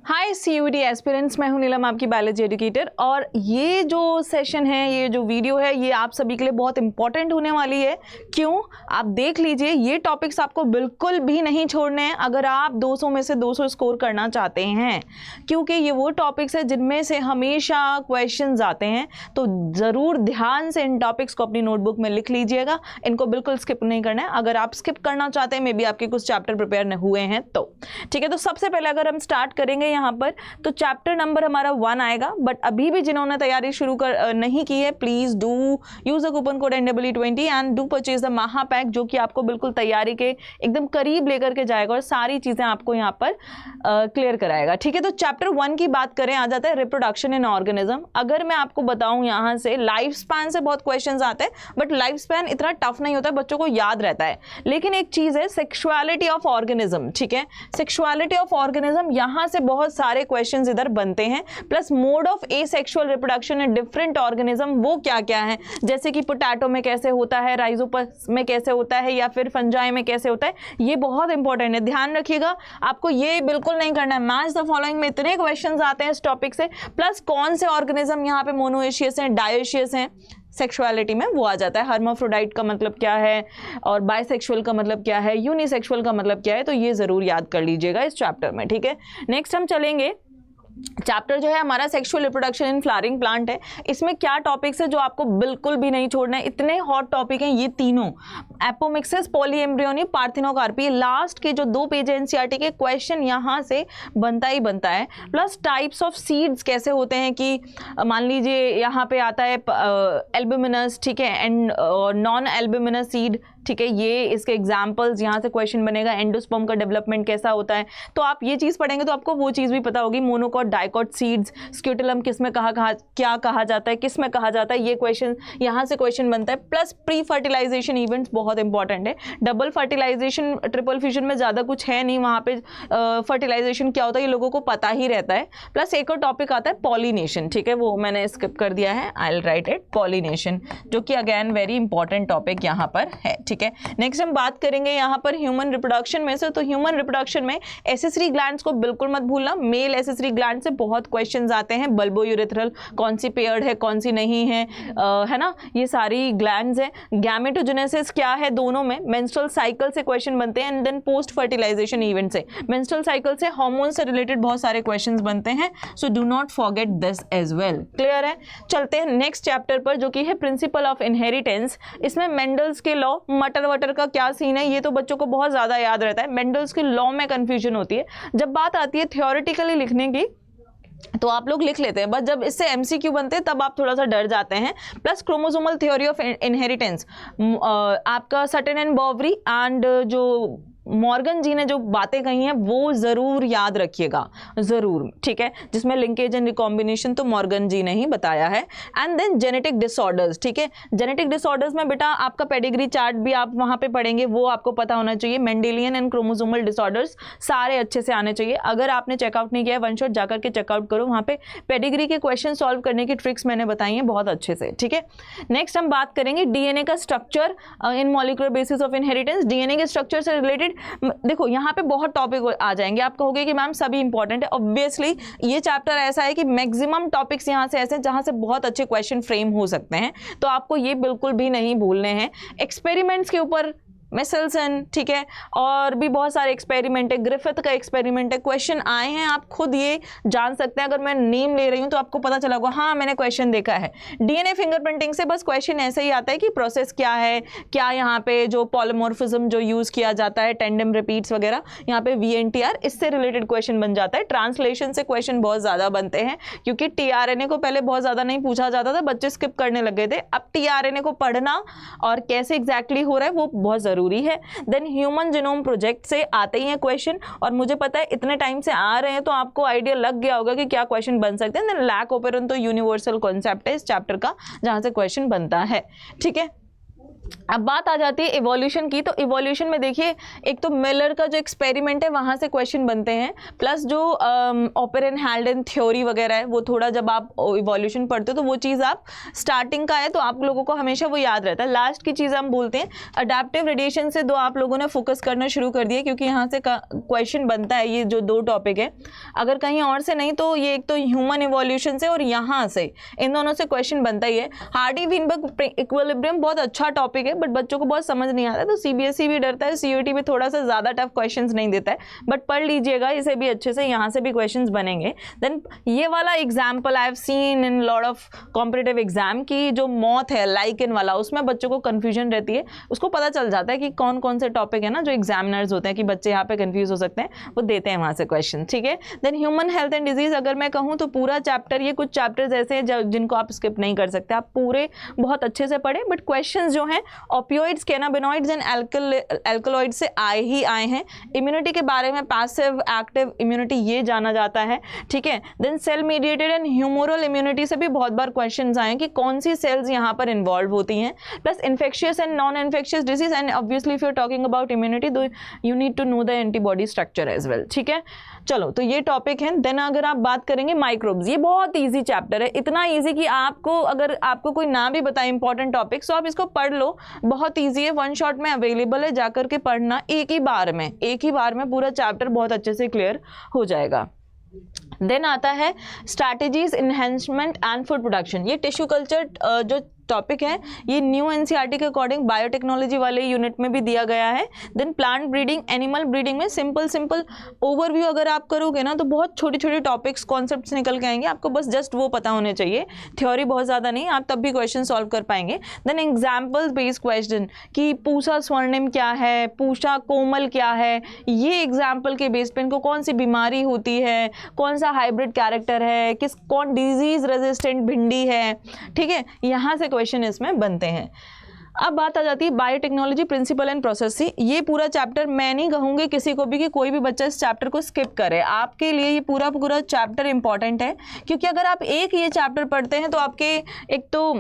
हाय सीयूडी aspirants, मैं हूं नीलम, आपकी बायोलॉजी एजुकेटर। और ये जो सेशन है, ये जो वीडियो है, ये आप सभी के लिए बहुत इंपॉर्टेंट होने वाली है। क्यों? आप देख लीजिए, ये टॉपिक्स आपको बिल्कुल भी नहीं छोड़ने हैं अगर आप 200 में से 200 स्कोर करना चाहते हैं, क्योंकि ये वो टॉपिक्स है जिनमें से हमेशा क्वेश्चंस आते हैं। तो ज़रूर ध्यान से इन टॉपिक्स को अपनी नोटबुक में लिख लीजिएगा, इनको बिल्कुल स्किप नहीं करना है। अगर आप स्किप करना चाहते हैं, मे बी आपके कुछ चैप्टर प्रिपेयर न हुए हैं तो ठीक है। तो सबसे पहले अगर हम स्टार्ट करेंगे यहाँ पर, तो चैप्टर नंबर हमारा 1 आएगा। बट अभी भी जिन्होंने तैयारी शुरू नहीं की है, please do use the coupon code NEE20 and do purchase the महा पैक, जो कि आपको बिल्कुल तैयारी के एकदम करीब लेकर के जाएगा और सारी चीजें आपको यहाँ पर क्लियर कराएगा। ठीक है, तो चैप्टर 1 की बात करें, आ जाता है रिप्रोडक्शन इन ऑर्गेनिज्म। अगर मैं आपको बताऊं, यहाँ से लाइफ स्पैन से बहुत क्वेश्चन आते हैं, बट लाइफ स्पैन इतना टफ नहीं होता है, बच्चों को याद रहता है। लेकिन एक चीज है सेक्सुअलिटी ऑफ ऑर्गेनिज्म। ठीक है, सेक्सुअलिटी ऑफ ऑर्गेनिज्म, यहाँ से बहुत सारे क्वेश्चंस इधर बनते हैं। Plus mode of asexual reproduction in different organism, वो क्या क्या है, जैसे कि पोटैटो में कैसे होता है, राइजोपस में कैसे होता है, या फिर फंजाई में कैसे होता है, ये बहुत इंपॉर्टेंट है। ध्यान रखिएगा, आपको ये बिल्कुल नहीं करना है। मैच द फॉलोइंग में इतने क्वेश्चंस आते हैं इस टॉपिक से। प्लस कौन से ऑर्गेनिज्म यहाँ पे मोनोएशियस हैं, डायोशियस हैं, सेक्सुअलिटी में वो आ जाता है। हर्माफ्रोडाइट का मतलब क्या है, और बाइसेक्सुअल का मतलब क्या है, यूनिसेक्सुअल का मतलब क्या है, तो ये जरूर याद कर लीजिएगा इस चैप्टर में। ठीक है, नेक्स्ट हम चलेंगे। चैप्टर जो है हमारा sexual reproduction in flowering plant है। इसमें क्या टॉपिक्स है जो आपको बिल्कुल भी नहीं छोड़ना है, इतने हॉट टॉपिक हैं ये तीनों, एपोमिक्सिस, पॉलीएम्ब्रियोनी, पार्थिनोकार्पी। लास्ट के जो 2 पेज एनसीईआरटी के क्वेश्चन यहाँ से बनता ही बनता है। प्लस टाइप्स ऑफ सीड्स कैसे होते हैं, कि मान लीजिए यहाँ पे आता है एल्ब्यूमिनस, ठीक है, एंड नॉन एल्ब्यूमिनस सीड। ठीक है, ये इसके एग्जाम्पल्स यहाँ से क्वेश्चन बनेगा। एंडोस्पर्म का डेवलपमेंट कैसा होता है, तो आप ये चीज़ पढ़ेंगे तो आपको वो चीज़ भी पता होगी। मोनोकॉट, डाइकॉट सीड्स, स्क्यूटेलम किस में क्या कहा जाता है, किस में कहा जाता है, ये क्वेश्चन यहाँ से क्वेश्चन बनता है। प्लस प्री फर्टिलाइजेशन इवेंट्स बहुत इंपॉर्टेंट है। डबल फर्टिलाइजेशन, ट्रिपल फ्यूजन में ज़्यादा कुछ है नहीं, वहाँ पे फर्टिलाइजेशन क्या होता है ये लोगों को पता ही रहता है। प्लस एक और टॉपिक आता है पॉलिनेशन। ठीक है, वो मैंने स्किप कर दिया है, I will write it, pollination, जो कि अगेन वेरी इंपॉर्टेंट टॉपिक यहाँ पर है। ठीक है, नेक्स्ट हम बात करेंगे यहाँ पर ह्यूमन रिप्रोडक्शन में से। तो ह्यूमन रिप्रोडक्शन में एसेसरी ग्लैंड्स को बिल्कुल मत भूलना। मेल एसेसरी ग्लैंड से बहुत क्वेश्चंस आते हैं। बल्बोयूरेथ्रल, कौन सी पेयर्ड है, कौन सी नहीं है, है ना, ये सारी ग्लैंड्स हैं। गैमेटोजेनेसिस क्या है दोनों में, मेंस्ट्रुअल साइकिल से क्वेश्चन बनते हैं, and then post fertilization event से, मेंस्ट्रुअल साइकिल से, हार्मोन से रिलेटेड बहुत सारे क्वेश्चंस बनते हैं। So do not forget this as well. Clear है? चलते हैं नेक्स्ट चैप्टर पर, जो कि है प्रिंसिपल ऑफ इनहेरिटेंस। इसमें मेंडल्स के लॉ, मटर वटर का क्या सीन है, ये तो बच्चों को बहुत ज्यादा याद रहता है। मेंडल्स के लॉ में कंफ्यूजन होती है। जब बात आती है थियोरेटिकली लिखने की तो आप लोग लिख लेते हैं, बस जब इससे MCQ बनते हैं तब आप थोड़ा सा डर जाते हैं। Plus chromosomal theory of inheritance, आपका सटन एंड बॉवरी एंड जो मॉर्गन जी ने जो बातें कही हैं वो जरूर याद रखिएगा, जरूर। ठीक है, जिसमें लिंकेज एंड रिकॉम्बिनेशन तो मॉर्गन जी ने ही बताया है। And then genetic disorders. ठीक है, जेनेटिक डिसऑर्डर्स में बेटा आपका पेडिग्री चार्ट भी आप वहां पे पढ़ेंगे, वो आपको पता होना चाहिए। मेंडेलियन एंड क्रोमोसोमल डिसऑर्डर्स सारे अच्छे से आने चाहिए। अगर आपने चेकआउट नहीं किया है, वन शॉट जाकर के चेकआउट करो, वहां पे पेडिग्री के क्वेश्चन सॉल्व करने की ट्रिक्स मैंने बताई हैं बहुत अच्छे से। ठीक है, नेक्स्ट हम बात करेंगे DNA का structure in molecular basis of inheritance. DNA के स्ट्रक्चर से रिलेटेड देखो यहाँ पे बहुत टॉपिक आ जाएंगे, आप कहोगे कि मैम सभी इंपॉर्टेंट है। ऑब्वियसली ये चैप्टर ऐसा है कि मैक्सिमम टॉपिक्स यहाँ से ऐसे जहाँ से बहुत अच्छे क्वेश्चन फ्रेम हो सकते हैं, तो आपको ये बिल्कुल भी नहीं भूलने हैं। एक्सपेरिमेंट्स के ऊपर मेसेल्सन, ठीक है, और भी बहुत सारे एक्सपेरिमेंट है। ग्रिफिथ का एक्सपेरिमेंट है, क्वेश्चन आए हैं, आप खुद ये जान सकते हैं। अगर मैं नेम ले रही हूँ तो आपको पता चला होगा, हाँ मैंने क्वेश्चन देखा है। DNA फिंगरप्रिंटिंग से बस क्वेश्चन ऐसे ही आता है कि प्रोसेस क्या है, क्या यहाँ पे जो पॉलीमॉर्फिज्म जो यूज किया जाता है, टेंडम रिपीट्स वगैरह, यहाँ पे VNTR, इससे रिलेटेड क्वेश्चन बन जाता है। ट्रांसलेशन से क्वेश्चन बहुत ज्यादा बनते हैं, क्योंकि tRNA को पहले बहुत ज्यादा नहीं पूछा जाता था, बच्चे स्किप करने लग गए थे। अब tRNA को पढ़ना और कैसे एग्जैक्टली हो रहा है वो बहुत जरूरी है। देन ह्यूमन जीनोम प्रोजेक्ट से आते ही हैं क्वेश्चन, और मुझे पता है इतने टाइम से आ रहे हैं तो आपको आइडिया लग गया होगा कि क्या क्वेश्चन बन सकते हैं। देन लैक ओपेरन तो यूनिवर्सल कॉन्सेप्ट है इस चैप्टर का, जहां से क्वेश्चन बनता है। ठीक है, अब बात आ जाती है इवोल्यूशन की। तो इवोल्यूशन में देखिए, एक तो मिलर का जो एक्सपेरिमेंट है वहाँ से क्वेश्चन बनते हैं, प्लस जो ओपेरन हैल्डन थ्योरी वगैरह है वो थोड़ा जब आप इवोल्यूशन पढ़ते हो तो वो चीज़ आप स्टार्टिंग का है तो आप लोगों को हमेशा वो याद रहता है। लास्ट की चीज़ हम बोलते हैं अडेप्टिव रेडिएशन से, दो आप लोगों ने फोकस करना शुरू कर दिया क्योंकि यहाँ से क्वेश्चन बनता है। ये जो दो टॉपिक है अगर कहीं और से नहीं तो ये एक तो ह्यूमन इवोल्यूशन से और यहाँ से, इन दोनों से क्वेश्चन बनता ही है। हार्डी-वीनबर्ग इक्विलिब्रियम बहुत अच्छा टॉपिक है बट बच्चों को बहुत समझ नहीं आता, तो सीबीएसई भी डरता है, सीयूईटी में थोड़ा सा ज़्यादा टफ क्वेश्चंस नहीं देता है, बट पढ़ लीजिएगा इसे भी अच्छे से, यहाँ से भी क्वेश्चंस बनेंगे। देन ये वाला example I have seen in lot of competitive exam की जो मौत है लाइकेन वाला, उसमें बच्चों को कन्फ्यूजन रहती है, उसको पता चल जाता है कि कौन कौन से टॉपिक है ना जो एग्जामिनर्स होते हैं कि बच्चे यहाँ पे कन्फ्यूज हो सकते हैं, वो देते हैं वहाँ से क्वेश्चन, ठीक है। Then human health and disease अगर मैं कहूँ तो पूरा चैप्टर, ये कुछ चैप्टर्स ऐसे हैं जिनको आप स्किप नहीं कर सकते, आप पूरे बहुत अच्छे से पढ़े, बट क्वेश्चन जो हैं ओपियोइड्स, कैनाबिनॉइड्स एंड एल्कलॉइड से आए ही आए हैं। इम्यूनिटी के बारे में पैसिव एक्टिव इम्यूनिटी ये जाना जाता है, ठीक है। Then cell mediated and humoral immunity से भी बहुत बार क्वेश्चंस आए कि कौन सी सेल्स यहाँ पर इन्वॉल्व होती हैं, plus infectious and non infectious disease and obviously if you are talking about immunity तो you need to know the antibody structure as well, ठीक है। चलो तो ये टॉपिक है। देन अगर आप बात करेंगे माइक्रोब्स, ये बहुत ईजी चैप्टर है, इतना ईजी कि आपको अगर आपको कोई ना भी बताए इंपॉर्टेंट टॉपिक्स तो आप इसको पढ़ लो, बहुत ईजी है, वन शॉट में अवेलेबल है, जाकर के पढ़ना एक ही बार में पूरा चैप्टर बहुत अच्छे से क्लियर हो जाएगा। देन आता है strategies enhancement and food production, ये टिश्यू कल्चर जो टॉपिक है ये न्यू एनसीईआरटी के अकॉर्डिंग बायोटेक्नोलॉजी वाले यूनिट में भी दिया गया है। Then plant breeding, animal breeding में सिंपल ओवरव्यू अगर आप करोगे ना तो बहुत छोटे छोटे टॉपिक्स कॉन्सेप्ट्स निकल के आएंगे, आपको बस जस्ट वो पता होने चाहिए, थ्योरी बहुत ज़्यादा नहीं, आप तब भी क्वेश्चन सॉल्व कर पाएंगे। देन एग्जाम्पल्स बेस्ड क्वेश्चन कि पूषा स्वर्णिम क्या है, पूषा कोमल क्या है, ये एग्जाम्पल के बेस पे इनको कौन सी बीमारी होती है, कौन सा हाइब्रिड कैरेक्टर है, कौन डिजीज रेजिस्टेंट भिंडी है, ठीक है, यहाँ से क्वेश्चन इसमें बनते हैं। अब बात आ जाती है बायोटेक्नोलॉजी प्रिंसिपल एंड प्रोसेस से। ये पूरा चैप्टर मैं नहीं कहूँगी किसी को भी कि कोई भी बच्चा इस चैप्टर को स्किप करे, आपके लिए ये पूरा चैप्टर इंपॉर्टेंट है, क्योंकि अगर आप एक ये चैप्टर पढ़ते हैं तो आपके एक तो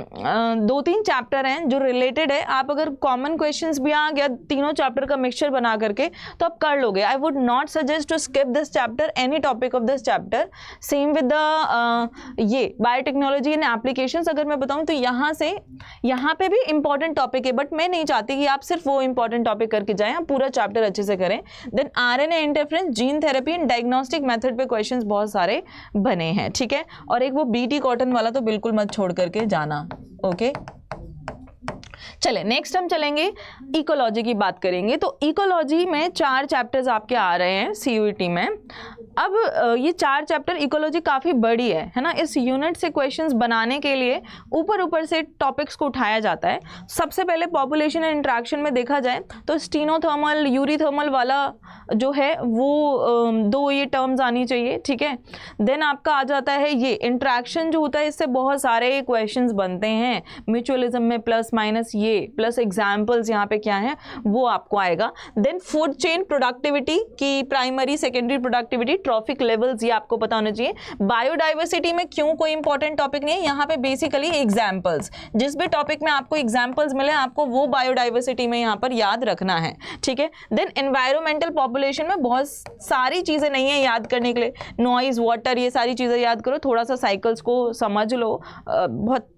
2-3 चैप्टर हैं जो रिलेटेड है, आप अगर कॉमन क्वेश्चंस भी आ गया तीनों चैप्टर का मिक्सचर बना करके तो आप कर लोगे। I would not suggest to skip this chapter, any topic of this chapter. Same with the ये बायोटेक्नोलॉजी एंड एप्लीकेशंस अगर मैं बताऊँ तो यहाँ पे भी इंपॉर्टेंट टॉपिक है, बट मैं नहीं चाहती कि आप सिर्फ वो इंपॉर्टेंट टॉपिक करके जाएं, आप पूरा चैप्टर अच्छे से करें। Then RNA interference, gene therapy and diagnostic method पे क्वेश्चंस बहुत सारे बने हैं, ठीक है। और एक वो बीटी कॉटन वाला तो बिल्कुल मत छोड़ करके जाना, ओके। चले नेक्स्ट हम चलेंगे इकोलॉजी की बात करेंगे। तो इकोलॉजी में 4 चैप्टर्स आपके आ रहे हैं सीयूईटी में। अब ये 4 चैप्टर, इकोलॉजी काफ़ी बड़ी है ना, इस यूनिट से क्वेश्चंस बनाने के लिए ऊपर से टॉपिक्स को उठाया जाता है। सबसे पहले पॉपुलेशन एंड इंट्रैक्शन में देखा जाए तो स्टीनोथर्मल यूरीथर्मल वाला जो है वो 2 ये टर्म्स आनी चाहिए, ठीक है। देन आपका आ जाता है ये इंट्रैक्शन जो होता है, इससे बहुत सारे क्वेश्चंस बनते हैं, म्यूचुअलिज्म में प्लस माइनस ये प्लस एग्जाम्पल्स यहाँ पे क्या है वो आपको आएगा। देन फूड चेन प्रोडक्टिविटी की primary secondary productivity, trophic levels ये आपको पता होना चाहिए। बायोडाइवर्सिटी में क्यों कोई इंपॉर्टेंट टॉपिक नहीं है, यहाँ पे बेसिकली एग्जाम्पल्स, जिस भी टॉपिक में आपको एग्जाम्पल्स मिले आपको वो बायोडाइवर्सिटी में यहाँ पर याद रखना है, ठीक है। देन एनवायरमेंटल पॉपुलेशन में बहुत सारी चीज़ें नहीं है याद करने के लिए, नॉइज, वाटर, ये सारी चीज़ें याद करो, थोड़ा सा साइकिल्स को समझ लो, बहुत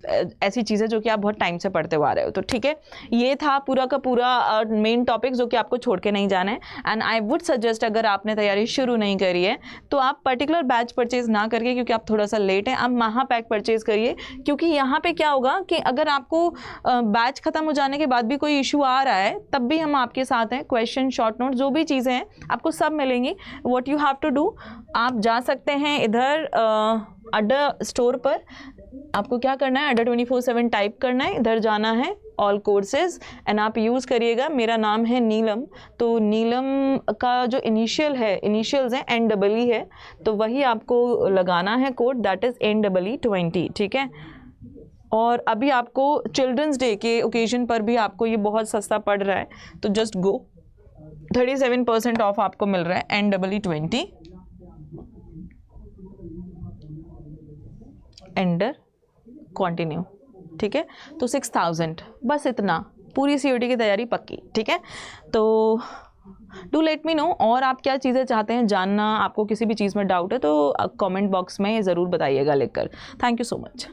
ऐसी चीज़ें जो कि आप बहुत टाइम से पढ़ते हुए आ रहे हो, तो ठीक है। ये था पूरा का पूरा मेन टॉपिक जो कि आपको छोड़ के नहीं जाना है। एंड आई वुड सजेस्ट अगर आपने तैयारी शुरू नहीं करी है तो आप पर्टिकुलर बैच परचेज ना करके, क्योंकि आप थोड़ा सा लेट हैं, आप महापैक परचेज करिए, क्योंकि यहाँ पे क्या होगा कि अगर आपको बैच खत्म हो जाने के बाद भी कोई इशू आ रहा है तब भी हम आपके साथ हैं, क्वेश्चन, शॉर्ट नोट, जो भी चीज़ें हैं आपको सब मिलेंगी। What you have to do, आप जा सकते हैं इधर अड्डा स्टोर पर, आपको क्या करना है, अड्डा 24/7 टाइप करना है, इधर जाना है ऑल कोर्सेज एंड आप यूज़ करिएगा। मेरा नाम है नीलम, तो नीलम का जो इनिशियल्स हैं NEE है, तो वही आपको लगाना है कोड, दैट इज़ NEE20, ठीक है। और अभी आपको चिल्ड्रंस डे के ओकेजन पर भी आपको ये बहुत सस्ता पड़ रहा है, तो जस्ट गो, 37% ऑफ आपको मिल रहा है NEE20 एंडर कंटिन्यू, ठीक है। तो 6000 बस इतना, पूरी COT की तैयारी पक्की, ठीक है। तो डू लेट मी नो, और आप क्या चीज़ें चाहते हैं जानना, आपको किसी भी चीज़ में डाउट है तो कमेंट बॉक्स में ज़रूर बताइएगा लिखकर। Thank you so much.